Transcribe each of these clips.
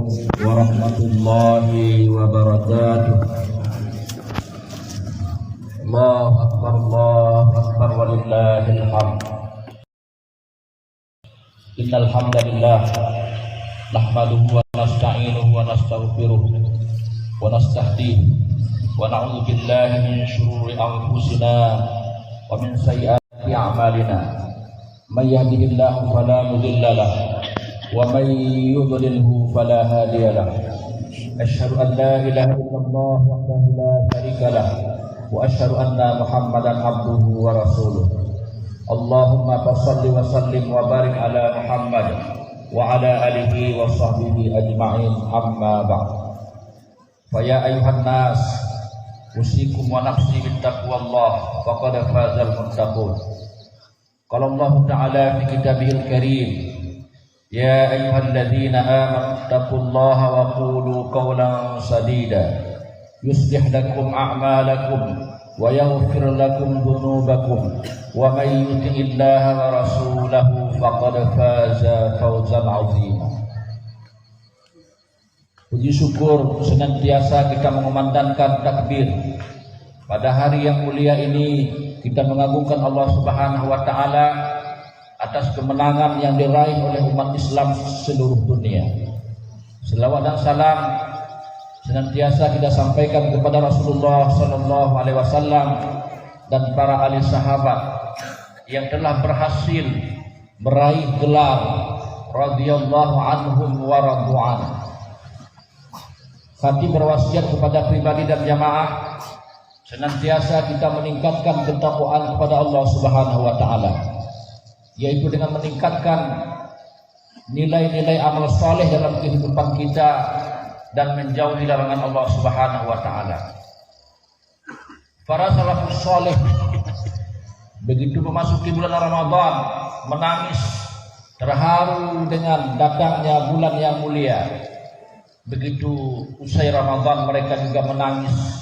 عليكم ورحمة الله وبركاته. الله أكبر ولله الحمد. إن الحمد لله نحمده ونستعينه ونستغفره ونستهديه ونعوذ بالله من شرور أنفسنا ومن سيئات أعمالنا. من يهده الله فلا مضل له ومن يضلله فلا هادي له. أشهد أن لا إله إلا الله وحده لا شريك له وأشهد أن محمدا عبده ورسوله. اللهم صل وسلم وبارك على محمد وعلى آله وصحبه أجمعين. أما بعد، فيا أيها الناس أوصيكم ونفسي بتقوى الله فقد فاز المتقون. قال الله تعالى في كتابه الكريم: يا أيها الذين آمنوا اتقوا الله وقولوا قولا سديدا يصلح لكم أعمالكم ويغفر لكم ذنوبكم ومن يطع الله ورسوله فقد فاز فوزا عظيما. Puji syukur senantiasa kita mengumandangkan takbir. Pada hari yang mulia ini kita mengagungkan Allah Subhanahu wa taala atas kemenangan yang diraih oleh umat Islam seluruh dunia. Selawat dan salam senantiasa kita sampaikan kepada Rasulullah sallallahu alaihi wasallam dan para ahli sahabat yang telah berhasil meraih gelar radhiyallahu anhum wa radu'an. Hati berwasiat kepada pribadi dan jamaah senantiasa kita meningkatkan ketakwaan kepada Allah Subhanahu wa taala, yaitu dengan meningkatkan nilai-nilai amal soleh dalam kehidupan kita dan menjauhi larangan Allah Subhanahu wa taala. Para salafus soleh begitu memasuki bulan Ramadan menangis terharu dengan datangnya bulan yang mulia. Begitu usai Ramadan mereka juga menangis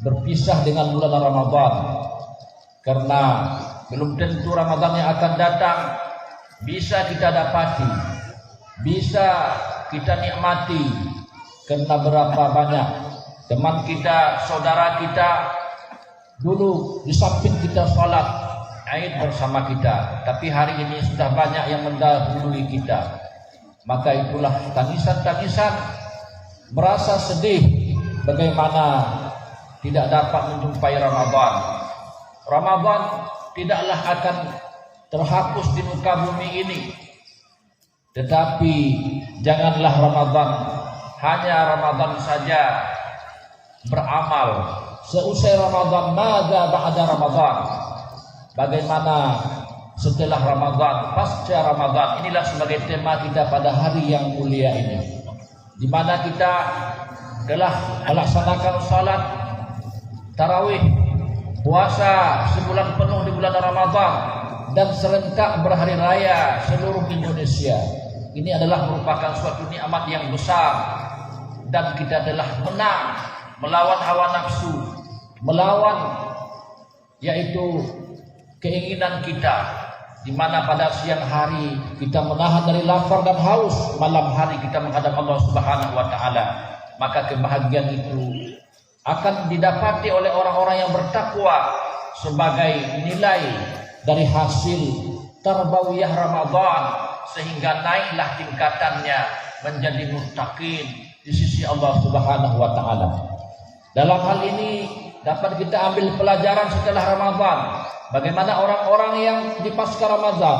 berpisah dengan bulan Ramadan, karena belum tentu Ramadan yang akan datang bisa kita dapati, bisa kita nikmati, karena berapa banyak teman kita, saudara kita dulu di samping kita sholat Aid bersama kita, tapi hari ini sudah banyak yang mendahului kita. Maka itulah tangisan-tangisan merasa sedih bagaimana tidak dapat menjumpai Ramadan. Ramadan tidaklah akan terhapus di muka bumi ini. Tetapi janganlah Ramadan hanya Ramadan saja beramal. Seusai Ramadan, mada ba'da Ramadan. Bagaimana setelah Ramadan, pasca Ramadan. Inilah sebagai tema kita pada hari yang mulia ini, di mana kita telah melaksanakan salat tarawih, puasa sebulan penuh di bulan Ramadan, dan serentak berhari raya seluruh Indonesia. Ini adalah merupakan suatu nikmat yang besar, dan kita telah menang melawan hawa nafsu, melawan yaitu keinginan kita, di mana pada siang hari kita menahan dari lapar dan haus, malam hari kita menghadap Allah Subhanahu wa taala. Maka kebahagiaan itu akan didapati oleh orang-orang yang bertakwa sebagai nilai dari hasil tarbawiyah Ramadan, sehingga naiklah tingkatannya menjadi muttaqin di sisi Allah Subhanahu wa taala. Dalam hal ini dapat kita ambil pelajaran setelah Ramadan, bagaimana orang-orang yang di pasca Ramadan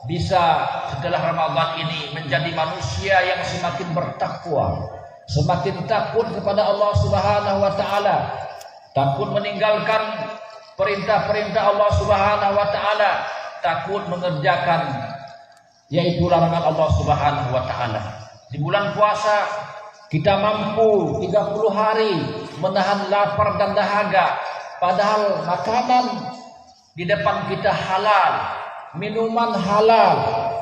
bisa setelah Ramadan ini menjadi manusia yang semakin bertakwa, semakin takut kepada Allah Subhanahu wa taala, takut meninggalkan perintah-perintah Allah Subhanahu wa taala, takut mengerjakan yaitu larangan Allah Subhanahu wa taala. Di bulan puasa kita mampu 30 hari menahan lapar dan dahaga, padahal makanan di depan kita halal, minuman halal,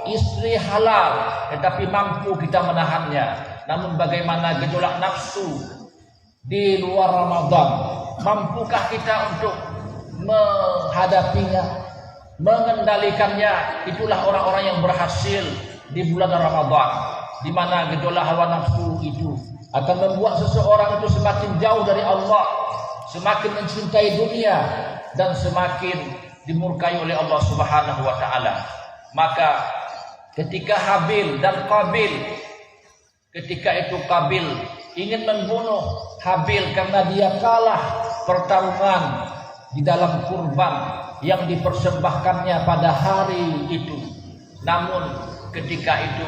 istri halal, tetapi mampu kita menahannya. Namun bagaimana gejolak nafsu di luar Ramadan? Mampukah kita untuk menghadapinya, mengendalikannya? Itulah orang-orang yang berhasil di bulan Ramadan. di mana gejolak hawa nafsu itu akan membuat seseorang itu semakin jauh dari Allah, semakin mencintai dunia, dan semakin dimurkai oleh Allah Subhanahu wa taala. Maka ketika Habil dan Qabil, ketika itu Qabil ingin membunuh Habil karena dia kalah pertarungan di dalam kurban yang dipersembahkannya pada hari itu. Namun ketika itu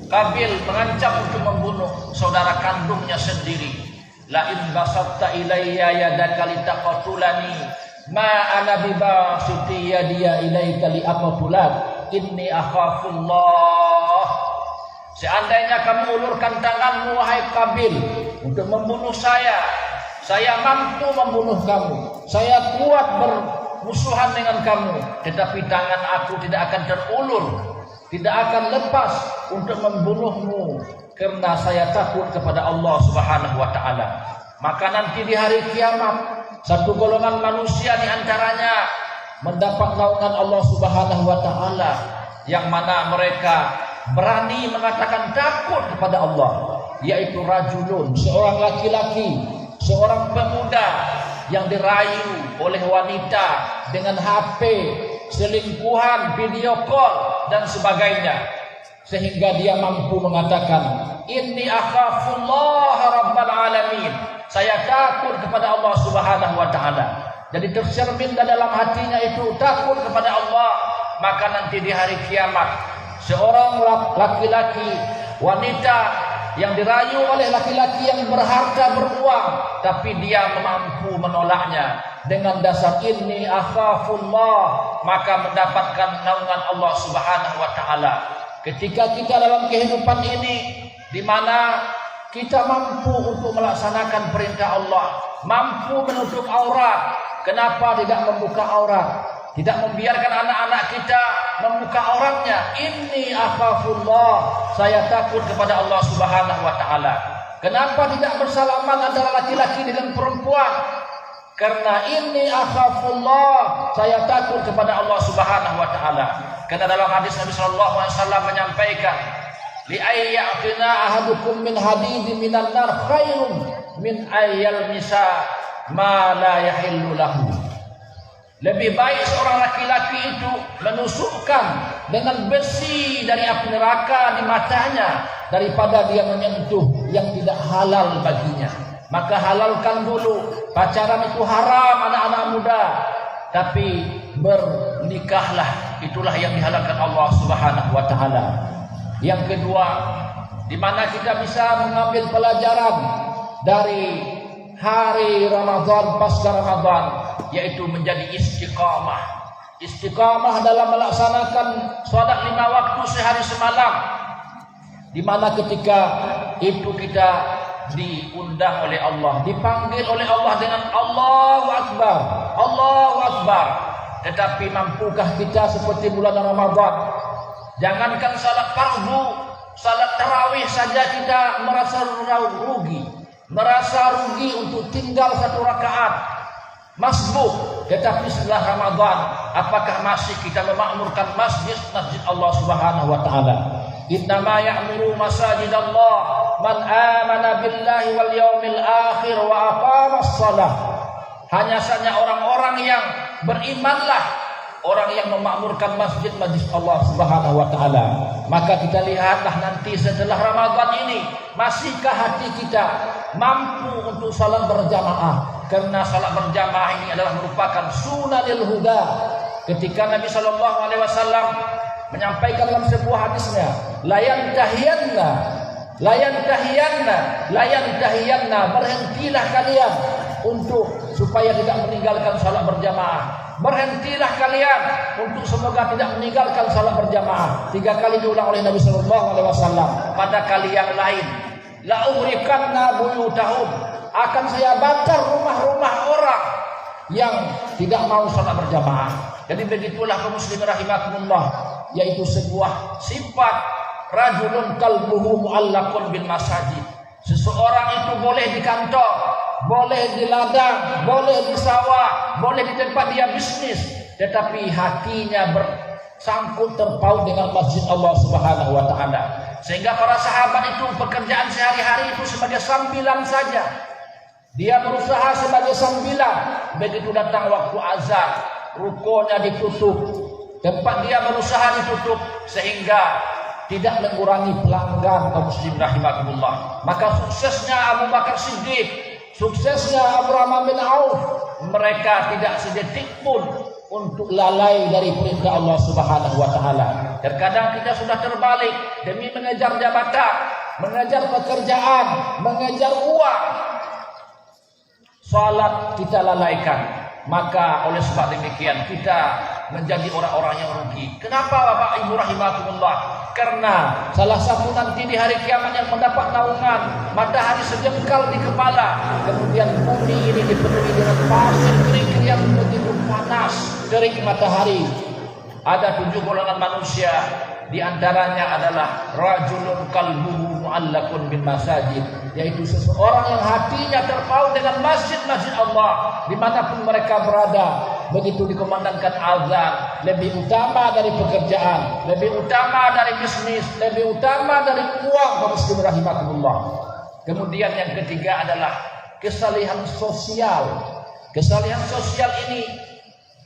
Qabil mengancam untuk membunuh saudara kandungnya sendiri. La in basatta ilayya yadaka litaqtulani ma ana bibasiti yadiya ilaika liaqtulak inni akhafullah. Seandainya kamu ulurkan tanganmu wahai Qabil untuk membunuh saya mampu membunuh kamu. Saya kuat bermusuhan dengan kamu, tetapi tangan aku tidak akan terulur, tidak akan lepas untuk membunuhmu, karena saya takut kepada Allah Subhanahu wa taala. Maka nanti di hari kiamat, satu golongan manusia di antaranya mendapat naungan Allah Subhanahu wa taala, yang mana mereka berani mengatakan takut kepada Allah, yaitu rajulun, seorang laki-laki, seorang pemuda yang dirayu oleh wanita dengan HP, selingkuhan, video call dan sebagainya, sehingga dia mampu mengatakan inni akhafullah rabbal alamin, saya takut kepada Allah Subhanahu wa taala. Jadi tercermin dalam hatinya itu takut kepada Allah. Maka nanti di hari kiamat, seorang laki-laki, wanita yang dirayu oleh laki-laki yang berharta beruang, tapi dia mampu menolaknya dengan dasar inni akhafullah, maka mendapatkan naungan Allah Subhanahu wa taala. Ketika kita dalam kehidupan ini, di mana kita mampu untuk melaksanakan perintah Allah, mampu menutup aurat, kenapa tidak membuka aurat? Tidak membiarkan anak-anak kita membuka auratnya. Inni akhafullah, saya takut kepada Allah Subhanahu wa taala. Kenapa tidak bersalaman antara laki-laki dengan perempuan? Karena inni akhafullah, saya takut kepada Allah Subhanahu wa taala. Karena dalam hadis Nabi sallallahu alaihi wasallam menyampaikan, li ayyatina ahadukum min hadidin minan nar khairun min ayyal misa ma la yahillu lahu. Lebih baik seorang laki-laki itu menusukkan dengan besi dari api neraka di matanya daripada dia menyentuh yang tidak halal baginya. Maka halalkan dulu. Pacaran itu haram anak-anak muda, tapi bernikahlah, itulah yang dihalalkan Allah Subhanahu wa taala. Yang kedua, di mana kita bisa mengambil pelajaran dari hari Ramadan pasca Ramadan, yaitu menjadi istiqamah. Istiqamah dalam melaksanakan salat 5 waktu sehari semalam, di mana ketika itu kita diundang oleh Allah, dipanggil oleh Allah dengan Allahu Akbar, Allahu Akbar. Tetapi mampukah kita seperti bulan Ramadan? Jangankan salat fardu, salat tarawih saja kita merasa rugi untuk tinggal 1 rakaat masbuk. Tetapi setelah Ramadan, apakah masih kita memakmurkan masjid Allah Subhanahu wa taala? Innama ya'muru masajidallah man amana billahi wal yaumil akhir wa aqamas shalah. Hanya saja orang-orang yang berimanlah, orang yang memakmurkan masjid-masjid Allah Subhanahu wa taala. Maka kita lihatlah nanti setelah Ramadan ini, masihkah hati kita mampu untuk salat berjamaah? Karena salat berjamaah ini adalah merupakan sunanil huda. Ketika Nabi sallallahu alaihi wasallam menyampaikan dalam sebuah hadisnya, la yantahiyanna, berhentilah kalian untuk supaya tidak meninggalkan salat berjamaah. Berhentilah kalian untuk semoga tidak meninggalkan salat berjamaah. 3 kali diulang oleh Nabi sallallahu alaihi wasallam. Pada kali yang lain, la uhrikanna buyutahum, akan saya bakar rumah-rumah orang yang tidak mau salat berjamaah. Jadi begitulah kaum muslimin rahimakumullah, yaitu sebuah sifat rajulun qalbuhu mu'allaqun bil masajid. Seseorang itu boleh di kantor, boleh di ladang, boleh di sawah, boleh di tempat dia bisnis, tetapi hatinya bersangkut terpaut dengan masjid Allah Subhanahu wa taala. Sehingga para sahabat itu pekerjaan sehari-hari itu sebagai sambilan saja. Dia berusaha sebagai sambilan. Begitu datang waktu azan, rukonya ditutup, tempat dia berusaha ditutup, sehingga tidak mengurangi pelanggan kaum muslimin rahimakumullah. Maka suksesnya Abu Bakar Siddiq, suksesnya Abdurrahman bin Auf, mereka tidak sedetik pun untuk lalai dari perintah Allah Subhanahu wa taala. Terkadang kita sudah terbalik demi mengejar jabatan, mengejar pekerjaan, mengejar uang. Salat kita lalaikan. Maka oleh sebab demikian kita menjadi orang-orang yang rugi. Kenapa Bapak Ibu rahimakumullah? Karena salah satu nanti di hari kiamat yang mendapat naungan matahari sejengkal di kepala, kemudian bumi ini dipenuhi dengan pasir kering yang begitu panas terik matahari. Ada 7 golongan manusia, di antaranya adalah rajulun qalbuhu mu'allaqun bil masajid, yaitu seseorang yang hatinya terpaut dengan masjid-masjid Allah dimanapun mereka berada. Begitu dikumandangkan azan, lebih utama dari pekerjaan, lebih utama dari bisnis, lebih utama dari uang, kaum muslimin rahimakumullah. Kemudian yang ketiga adalah kesalehan sosial. Kesalehan sosial ini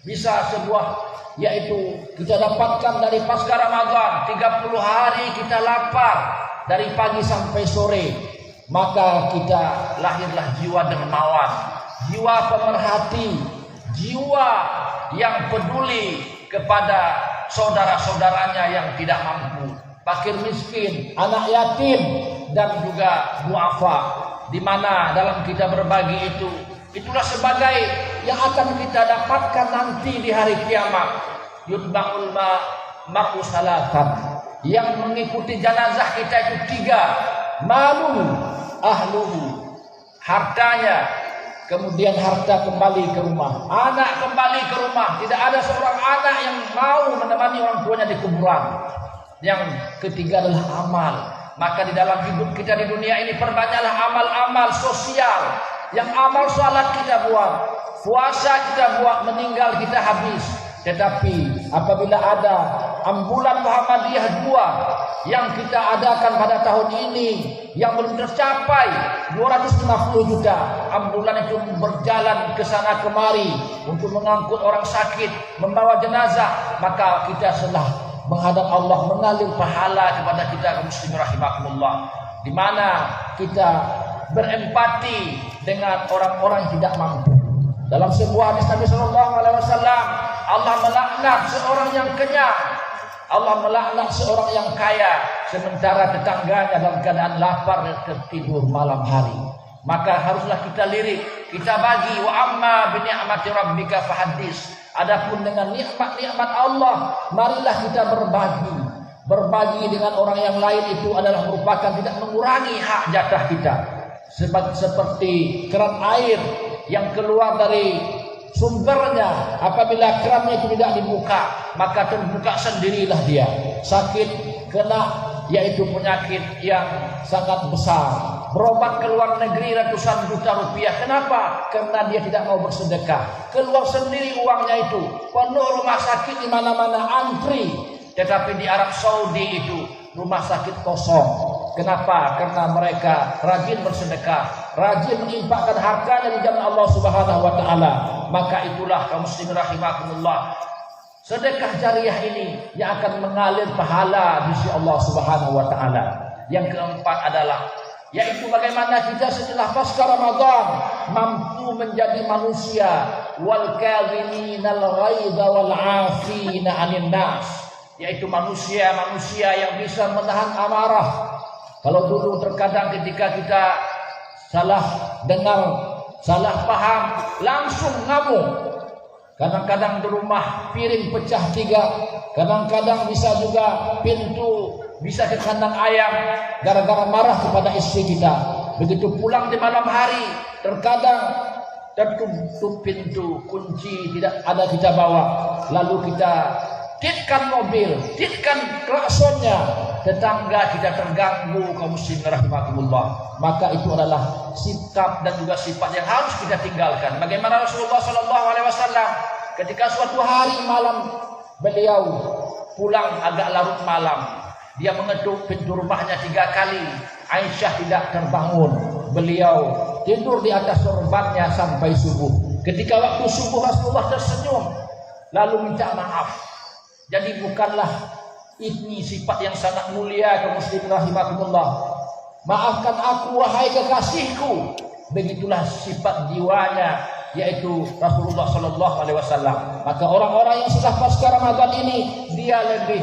bisa sebuah, yaitu kita dapatkan dari pasca Ramadan, 30 hari kita lapar dari pagi sampai sore, maka kita lahirlah jiwa dermawan, jiwa pemerhati, jiwa yang peduli kepada saudara-saudaranya yang tidak mampu, fakir miskin, anak yatim, dan juga duafa, di mana dalam kita berbagi itulah sebagai yang akan kita dapatkan nanti di hari kiamat. Yutba'ul ma'u salatan, yang mengikuti jenazah kita itu 3. Malu ahluhu, hartanya, kemudian harta kembali ke rumah, anak kembali ke rumah. Tidak ada seorang anak yang mau menemani orang tuanya di kuburan. Yang ketiga adalah amal. Maka di dalam hidup kita di dunia ini perbanyaklah amal-amal sosial. Yang amal salat kita buat, puasa kita buat, meninggal kita habis. Tetapi apabila ada ambulan Muhammadiyah 2 yang kita adakan pada tahun ini yang belum tercapai 250 juta, ambulan itu berjalan ke sana kemari untuk mengangkut orang sakit, membawa jenazah, maka kita telah menghadap Allah mengalir pahala kepada kita kaum muslimin rahimakumullah, di mana kita berempati dengan orang-orang yang tidak mampu. Dalam sebuah hadis Nabi sallallahu alaihi wasallam, Allah melaknat seorang yang kenyang, Allah melaknat seorang yang kaya, sementara tetangganya dalam keadaan lapar dan tertidur malam hari. Maka haruslah kita lirik, kita bagi. Wa amma bi ni'mati rabbika fahaddits. Adapun dengan nikmat-nikmat Allah, marilah kita berbagi. Berbagi dengan orang yang lain itu adalah merupakan tidak mengurangi hak jatah kita. Seperti keran air yang keluar dari sumbernya, apabila kerannya itu tidak dibuka, maka terbuka sendirilah dia. Sakit kena, yaitu penyakit yang sangat besar, berobat ke luar negeri ratusan juta rupiah. Kenapa? Karena dia tidak mau bersedekah, keluar sendiri uangnya itu, penuh rumah sakit di mana-mana antri. Tetapi di Arab Saudi itu rumah sakit kosong. Kenapa? Karena mereka rajin bersedekah, rajin menginfakkan hartanya di jalan Allah Subhanahu wa taala. Maka itulah kaum muslimin rahimakumullah, sedekah jariah ini yang akan mengalir pahala di sisi Allah Subhanahu wa taala. Yang keempat adalah, yaitu bagaimana kita setelah pasca Ramadan mampu menjadi manusia wal kadhiminal ghaidha wal 'afina 'anil nas, yaitu manusia yang bisa menahan amarah. Kalau dulu terkadang ketika kita salah dengar, salah paham, langsung ngamuk. Kadang-kadang di rumah piring pecah 3, kadang-kadang bisa juga pintu bisa ke kandang ayam gara-gara marah kepada istri kita. Begitu pulang di malam hari, terkadang tertutup pintu, kunci tidak ada kita bawa, lalu kita titkan mobil, titkan klaksonnya, tetangga kita terganggu, kaum muslimin rahimakumullah. Maka itu adalah sikap dan juga sifat yang harus kita tinggalkan. Bagaimana Rasulullah sallallahu alaihi wasallam ketika suatu hari malam beliau pulang agak larut malam, Dia mengetuk pintu rumahnya 3 kali. Aisyah tidak terbangun. Beliau tidur di atas sorbannya sampai subuh. Ketika waktu subuh Rasulullah tersenyum lalu minta maaf. Jadi bukanlah ini sifat yang sangat mulia kaum muslimin rahimakumullah. Maafkan aku wahai kekasihku. Begitulah sifat jiwanya, yaitu Rasulullah sallallahu alaihi wasallam. Maka orang-orang yang sudah pasca Ramadan ini dia lebih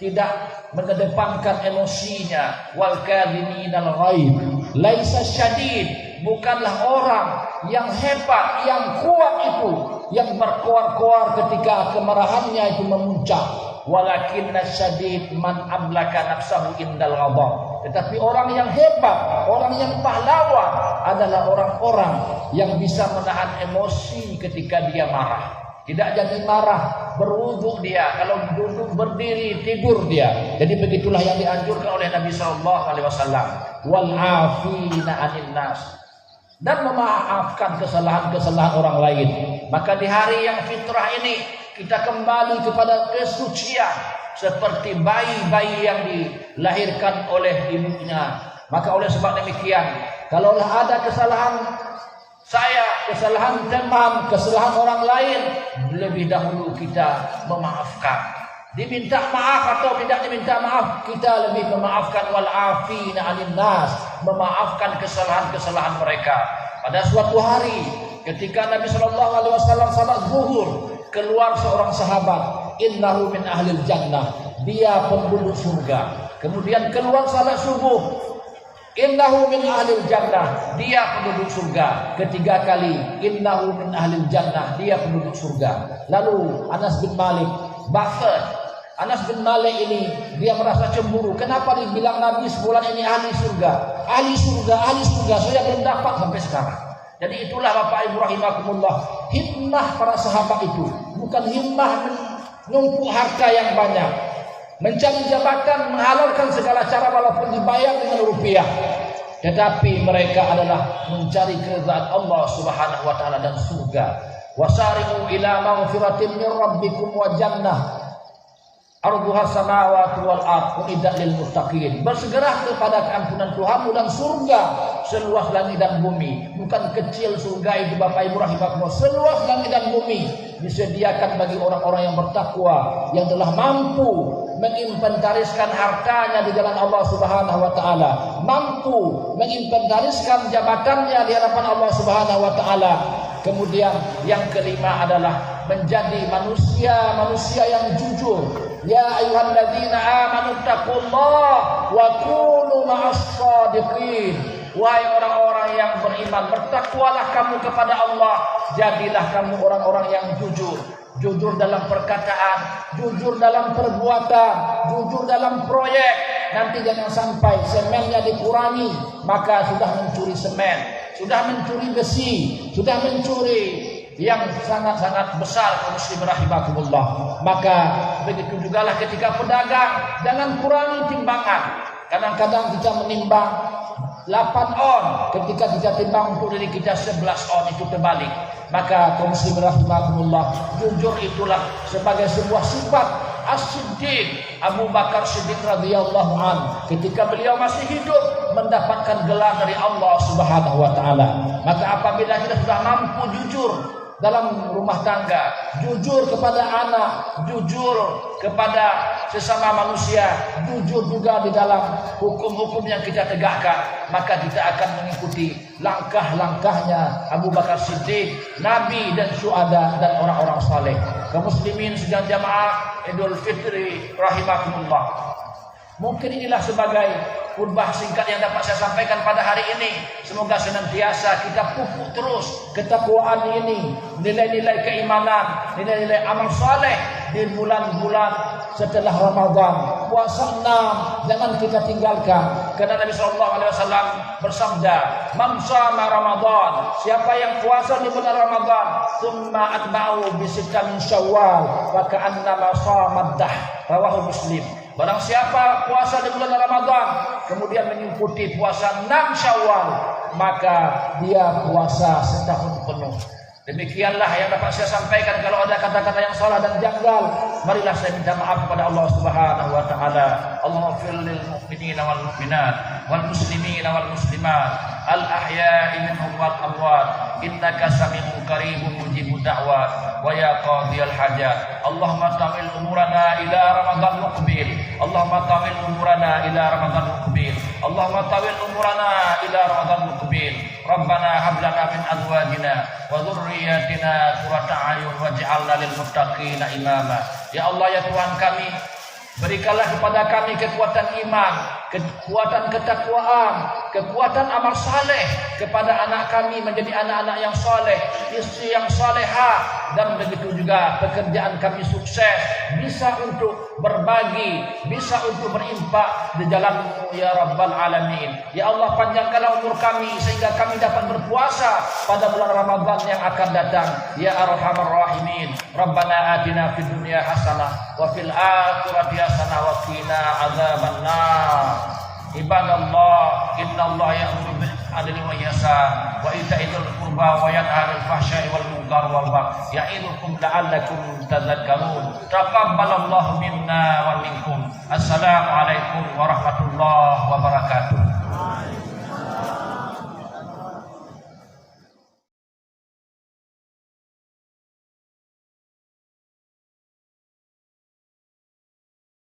tidak mengedepankan emosinya. Wal kadhiminal ghaib laisa syadid, bukanlah orang yang hebat, yang kuat itu, yang berkoar-koar ketika kemarahannya itu memuncak. Walakinna syadid man amlaka nafsahu indal ghadab. Tetapi orang yang hebat, orang yang pahlawan adalah orang-orang yang bisa menahan emosi ketika dia marah. Tidak jadi marah, berwudu dia, kalau duduk berdiri tidur dia. Jadi begitulah yang dianjurkan oleh Nabi sallallahu alaihi wasallam. Wal afina 'anil nas, dan memaafkan kesalahan-kesalahan orang lain. Maka di hari yang fitrah ini kita kembali kepada kesucian seperti bayi-bayi yang dilahirkan oleh ibunya. Maka oleh sebab demikian, kalaulah ada kesalahan saya, kesalahan teman, kesalahan orang lain, lebih dahulu kita memaafkan. Diminta maaf atau tidak diminta maaf, kita lebih memaafkan. Wal afina 'anil nas, memaafkan kesalahan-kesalahan mereka. Pada suatu hari ketika Nabi sallallahu alaihi wasallam salat zuhur, keluar seorang sahabat, innahu min ahlil jannah, dia penduduk surga. Kemudian keluar salat subuh, innahu min ahlil jannah, dia penduduk surga. Ketiga kali, innahu min ahlil jannah, dia penduduk surga. Lalu Anas bin Malik, Anas bin Malik ini dia merasa cemburu. Kenapa dibilang Nabi sebulan ini ahli surga? Ahli surga, ahli surga, saya belum dapat sampai sekarang. Jadi itulah Bapak Ibu rahimakumullah, himmah para sahabat itu bukan himmah menumpuk harta yang banyak, mencari jabatan, menghalalkan segala cara walaupun dibayar dengan rupiah. Tetapi mereka adalah mencari keridhaan Allah Subhanahu wa taala dan surga. Wasari'u ila maghfiratin min rabbikum wa jannah arduha samawati wal ardh uiddat lil muttaqin. Bersegera kepada keampunan Tuhanmu dan surga seluas langit dan bumi. Bukan kecil surga itu Bapak Ibu rahimakumullah, seluas langit dan bumi disediakan bagi orang-orang yang bertakwa, yang telah mampu menginventariskan hartanya di jalan Allah Subhanahu wa taala, mampu menginventariskan jabatannya di hadapan Allah Subhanahu wa taala. Kemudian yang kelima adalah menjadi manusia yang jujur. Ya ayyuhalladzina amanu taqullaha wa kunu ma'as-shadiqin. Wahai orang-orang yang beriman, bertakwalah kamu kepada Allah, jadilah kamu orang-orang yang jujur. Jujur dalam perkataan, jujur dalam perbuatan, jujur dalam proyek. Nanti jangan sampai semennya dikurangi, maka sudah mencuri semen, sudah mencuri besi, sudah mencuri yang sangat-sangat besar kaum muslimin rahimakumullah. Maka begitu jugalah ketika pedagang, jangan kurangi timbangan. Kadang-kadang kita menimbang 8 on, ketika kita timbang untuk diri kita 11 on, itu terbalik. Maka kaum muslimin rahimakumullah, jujur itulah sebagai sebuah sifat As-Siddiq Abu Bakar Siddiq radhiyallahu an, ketika beliau masih hidup mendapatkan gelar dari Allah Subhanahu wa taala. Maka apabila kita sudah mampu jujur dalam rumah tangga, jujur kepada anak, jujur kepada sesama manusia, jujur juga di dalam hukum-hukum yang kita tegakkan, maka kita akan mengikuti langkah-langkahnya Abu Bakar Siddiq, Nabi dan syuhada dan orang-orang saleh. Kaum muslimin sedang jamaah Idul Fitri rahimakumullah. Mungkin inilah sebagai khutbah singkat yang dapat saya sampaikan pada hari ini. Semoga senantiasa kita pupuk terus ketakwaan ini, nilai-nilai keimanan, nilai-nilai amal saleh di bulan-bulan setelah Ramadan. Puasa 6 jangan kita tinggalkan, karena Nabi sallallahu alaihi wasallam bersabda, "Man shama Ramadan," siapa yang puasa di bulan Ramadan, "tsumma atba'u bi sittin min Syawal, fa ka'annama shama ad-dahr." Rawahu Muslim. Barang siapa puasa di bulan Ramadan kemudian mengikuti puasa 6 Syawal, maka dia puasa setahun penuh. Demikianlah yang dapat saya sampaikan. Kalau ada kata-kata yang salah dan janggal, marilah saya minta maaf kepada Allah Subhanahu wa taala. Allahumma fir lil mu'minina wal mu'minat wal muslimina wal muslimat al ahya'i minhum wal amwat innaka sami'un qaribun mujibud da'wat wa ya qadhiyal hajat. Allahumma tawil umurana ila ramadan muqbil. Allahumma tawil umurana ila ramadan muqbil. Allahumma tawil umurana ila ramadan muqbil. Rabbana hab lana min azwajina wa dhurriyyatina qurrata a'yun waj'alna lil muttaqina imama. Ya Allah, ya Tuhan kami, berikanlah kepada kami kekuatan iman, kekuatan ketakwaan, kekuatan amal saleh kepada anak kami menjadi anak-anak yang saleh, istri yang salehah, dan begitu juga pekerjaan kami sukses, bisa untuk berbagi, bisa untuk berinfak di jalan-Mu ya Rabbal Alamin. Ya Allah, panjangkanlah umur kami sehingga kami dapat berpuasa pada bulan Ramadan yang akan datang. Ya Arhamar Rahimin. Rabbana atina fid dunya hasanah wa fil akhirati hasanah wa qina adzabannar. Ibadallah, innallaha ya'muru bil adli wal ihsan wa ita'i dzil qurba wa yanha 'anil fahsya'i wal munkar wal baghi ya'idukum la'allakum tadhakkarun. Taqabbalallahu minna wa minkum. Assalamu alaikum warahmatullahi wabarakatuh.